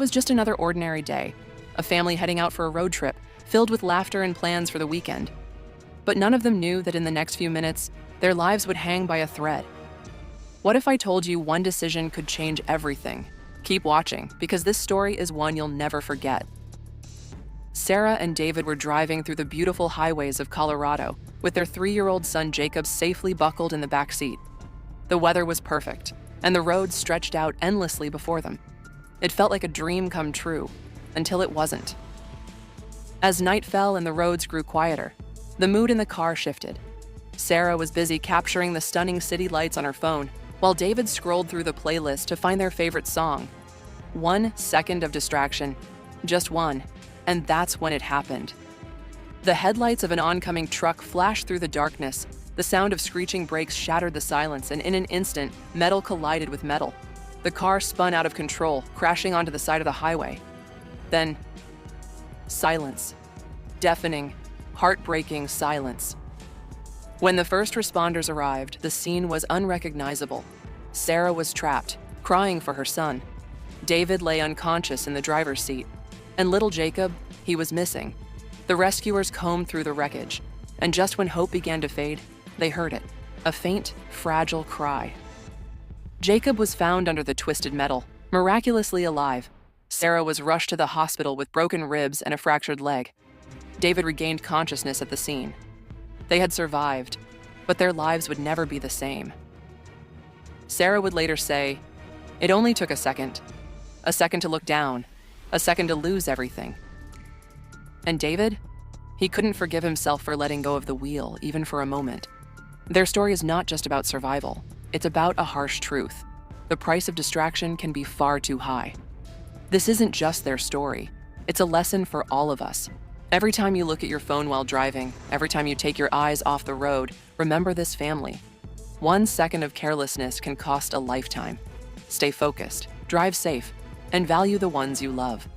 was just another ordinary day, a family heading out for a road trip, filled with laughter and plans for the weekend. But none of them knew that in the next few minutes, their lives would hang by a thread. What if I told you one decision could change everything? Keep watching, because this story is one you'll never forget. Sarah and David were driving through the beautiful highways of Colorado with their 3-year-old son Jacob safely buckled in the back seat. The weather was perfect, and the road stretched out endlessly before them. It felt like a dream come true, until it wasn't. As night fell and the roads grew quieter, the mood in the car shifted. Sarah was busy capturing the stunning city lights on her phone, while David scrolled through the playlist to find their favorite song. 1 second of distraction, just one, and that's when it happened. The headlights of an oncoming truck flashed through the darkness. The sound of screeching brakes shattered the silence, and in an instant, metal collided with metal. The car spun out of control, crashing onto the side of the highway. Then, silence. Deafening, heartbreaking silence. When the first responders arrived, the scene was unrecognizable. Sarah was trapped, crying for her son. David lay unconscious in the driver's seat. And little Jacob, he was missing. The rescuers combed through the wreckage, and just when hope began to fade, they heard it, a faint, fragile cry. Jacob was found under the twisted metal, miraculously alive. Sarah was rushed to the hospital with broken ribs and a fractured leg. David regained consciousness at the scene. They had survived, but their lives would never be the same. Sarah would later say, "It only took a second to look down, a second to lose everything." And David? He couldn't forgive himself for letting go of the wheel, even for a moment. Their story is not just about survival. It's about a harsh truth. The price of distraction can be far too high. This isn't just their story. It's a lesson for all of us. Every time you look at your phone while driving, every time you take your eyes off the road, remember this family. 1 second of carelessness can cost a lifetime. Stay focused, drive safe, and value the ones you love.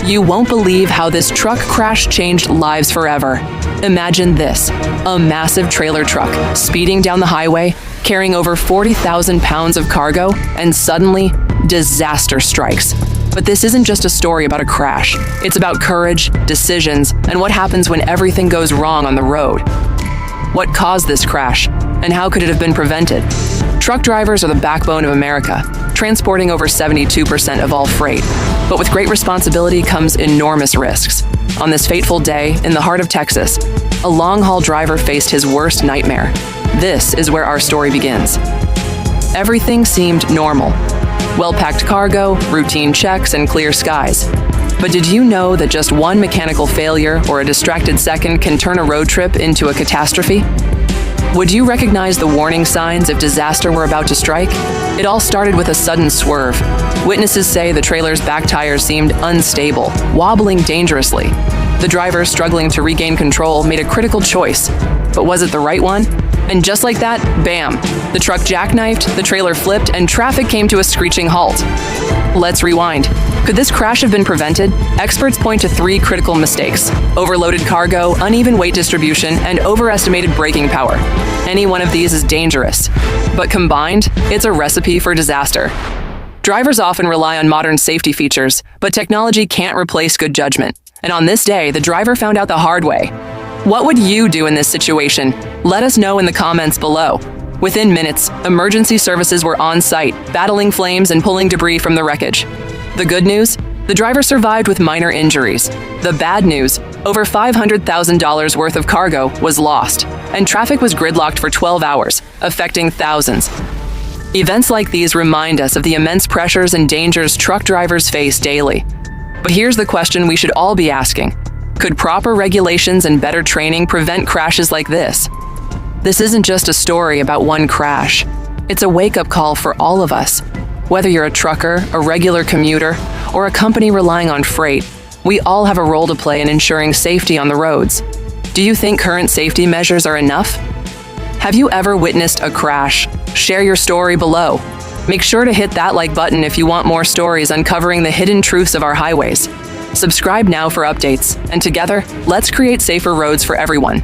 You won't believe how this truck crash changed lives forever. Imagine this, a massive trailer truck speeding down the highway, carrying over 40,000 pounds of cargo, and suddenly, disaster strikes. But this isn't just a story about a crash. It's about courage, decisions, and what happens when everything goes wrong on the road. What caused this crash, and how could it have been prevented? Truck drivers are the backbone of America, transporting over 72% of all freight. But with great responsibility comes enormous risks. On this fateful day, in the heart of Texas, a long-haul driver faced his worst nightmare. This is where our story begins. Everything seemed normal. Well-packed cargo, routine checks, and clear skies. But did you know that just one mechanical failure or a distracted second can turn a road trip into a catastrophe? Would you recognize the warning signs if disaster were about to strike? It all started with a sudden swerve. Witnesses say the trailer's back tires seemed unstable, wobbling dangerously. The driver, struggling to regain control, made a critical choice. But was it the right one? And just like that, bam! The truck jackknifed, the trailer flipped, and traffic came to a screeching halt. Let's rewind. Could this crash have been prevented? Experts point to 3 critical mistakes: overloaded cargo, uneven weight distribution, and overestimated braking power. Any one of these is dangerous. But combined, it's a recipe for disaster. Drivers often rely on modern safety features, but technology can't replace good judgment. And on this day, the driver found out the hard way. What would you do in this situation? Let us know in the comments below. Within minutes, emergency services were on site, battling flames and pulling debris from the wreckage. The good news? The driver survived with minor injuries. The bad news? Over $500,000 worth of cargo was lost, and traffic was gridlocked for 12 hours, affecting thousands. Events like these remind us of the immense pressures and dangers truck drivers face daily. But here's the question we should all be asking. Could proper regulations and better training prevent crashes like this? This isn't just a story about one crash. It's a wake-up call for all of us. Whether you're a trucker, a regular commuter, or a company relying on freight, we all have a role to play in ensuring safety on the roads. Do you think current safety measures are enough? Have you ever witnessed a crash? Share your story below. Make sure to hit that like button if you want more stories uncovering the hidden truths of our highways. Subscribe now for updates, and together, let's create safer roads for everyone.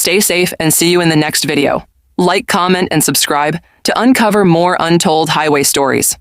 Stay safe and see you in the next video. Like, comment, and subscribe to uncover more untold highway stories.